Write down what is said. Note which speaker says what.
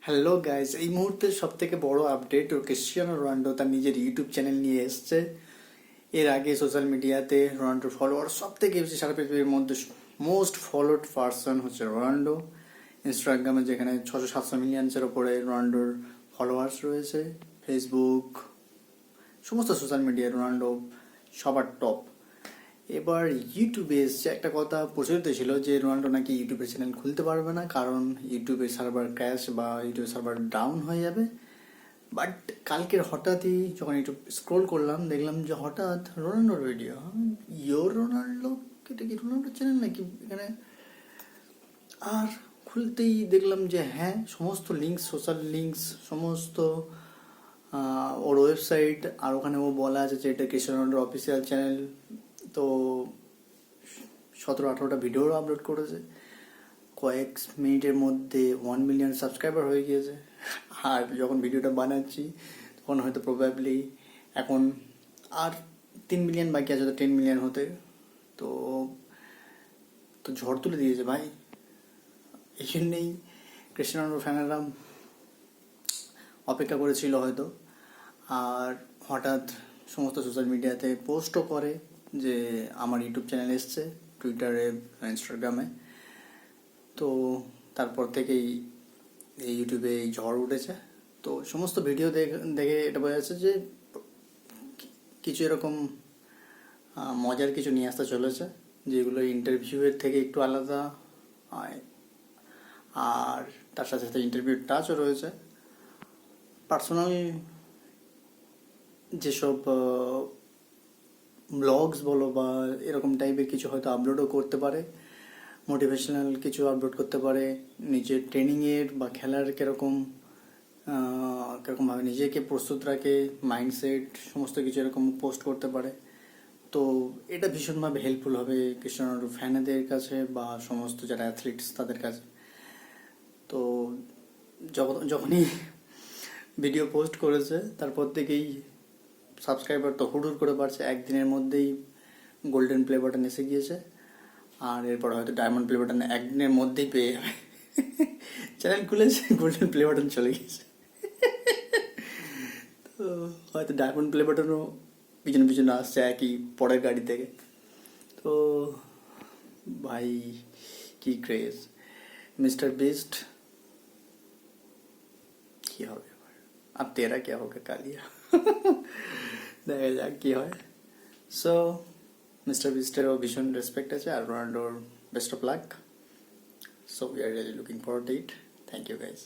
Speaker 1: Hello guys, এই মুহূর্তে সব থেকে বড় আপডেট ক্রিশ্চিয়ানো রোনাল্ডো তার নিজের ইউটিউব চ্যানেল নিয়ে এসছে। এর আগে সোশ্যাল মিডিয়াতে রোনাল্ডোর ফলোয়ার সব থেকে বেশি সারা পৃথিবীর মধ্যে মোস্ট ফলোড পার্সন হচ্ছে রোনাল্ডো। ইনস্টাগ্রামে যেখানে 600-700 মিলিয়নসের ওপরে রোনাল্ডোর ফলোয়ার্স রয়েছে। ফেসবুক, সমস্ত সোশ্যাল মিডিয়ায় রোনাল্ডো সবার টপ। এবার ইউটিউবে এসছে একটা কথা প্রচলিত ছিল যে রোনাল্ডো নাকি ইউটিউবের চ্যানেল খুলতে পারবে না, কারণ ইউটিউবের সার্ভার ক্র্যাশ বা ইউটিউবের সার্ভার ডাউন হয়ে যাবে। বাট কালকের হঠাৎই যখন ইউটিউব স্ক্রোল করলাম, দেখলাম যে হঠাৎ রোনাল্ডোর ভিডিও। ইয়োর রোনাল্ডো, এটা কি রোনাল্ডোর চ্যানেল নাকি এখানে? আর খুলতেই দেখলাম যে হ্যাঁ, সমস্ত লিঙ্কস, সোশ্যাল লিঙ্কস, সমস্ত ওর ওয়েবসাইট, আর ওখানে ও বলা আছে যে এটা ক্রিশ্চিয়ানো রোনাল্ডোর অফিসিয়াল চ্যানেল। তো 17-18টা ভিডিও আপলোড করেছে, কয়েক মিনিটের মধ্যে 1 মিলিয়ন সাবস্ক্রাইবার হয়ে গিয়েছে। আর যখন ভিডিওটা বানাচ্ছি তখন হয়তো প্রবাবলি এখন আর 3 মিলিয়ন বাকি আছে, তো 10 মিলিয়ন হতে। তো তো ঝড় তুলে দিয়েছে ভাই। এই জন্যেই ক্রিশ্চিয়ানো ফ্যানেরা অপেক্ষা করেছিল হয়তো। আর হঠাৎ সমস্ত সোশ্যাল মিডিয়াতে পোস্টও করে যে আমার ইউটিউব চ্যানেল এসছে, টুইটারে, ইনস্টাগ্রামে। তো তারপর থেকেই এই ইউটিউবে এই ঝড় উঠেছে। তো সমস্ত ভিডিও দেখে এটা বোঝা যাচ্ছে যে কিছু এরকম মজার কিছু নিয়ে আসতে চলেছে, যেগুলো ইন্টারভিউয়ের থেকে একটু আলাদা। আর তার সাথে সাথে ইন্টারভিউ টাচও রয়েছে। পার্সোনাল যেসব ব্লগস বলো বা এরকম টাইপের কিছু হয়তো আপলোডও করতে পারে, মোটিভেশনাল কিছু আপলোড করতে পারে, নিজের ট্রেনিংয়ের বা খেলার কীরকমভাবে নিজেকে প্রস্তুত রাখে, মাইন্ডসেট, সমস্ত কিছু এরকম পোস্ট করতে পারে। তো এটা ভীষণভাবে হেল্পফুল হবে ক্রিশ্চিয়ানো রোনাল্ডো ফ্যানেদের কাছে বা সমস্ত যারা অ্যাথলিটস তাদের কাছে। তো যখনই ভিডিও পোস্ট করেছে তারপর থেকেই সাবস্ক্রাইবার তো হুড় করে বাড়ছে। একদিনের মধ্যেই গোল্ডেন প্লে বাটন এসে গিয়েছে, আর এরপর হয়তো ডায়মন্ড প্লে বাটন একদিনের মধ্যেই পেয়ে যাবে। চ্যানেল খুলেছে, গোল্ডেন প্লে বাটন চলে গেছে। তো হয়তো ডায়মন্ড প্লে বাটনও পিছনে পিছনে আসছে একই পরের গাড়ি থেকে। তো ভাই কি ক্রেজ! মিস্টার বিস্ট কি হবে এবার? আর তেরা क्या होगा কালিয়া। দেখা যাক কি হয়। সো মিস্টার বিস্টেরও ভীষণ রেসপেক্ট আছে, আর রোনাল্ডোর best of luck. So we are really looking forward to it. Thank you guys.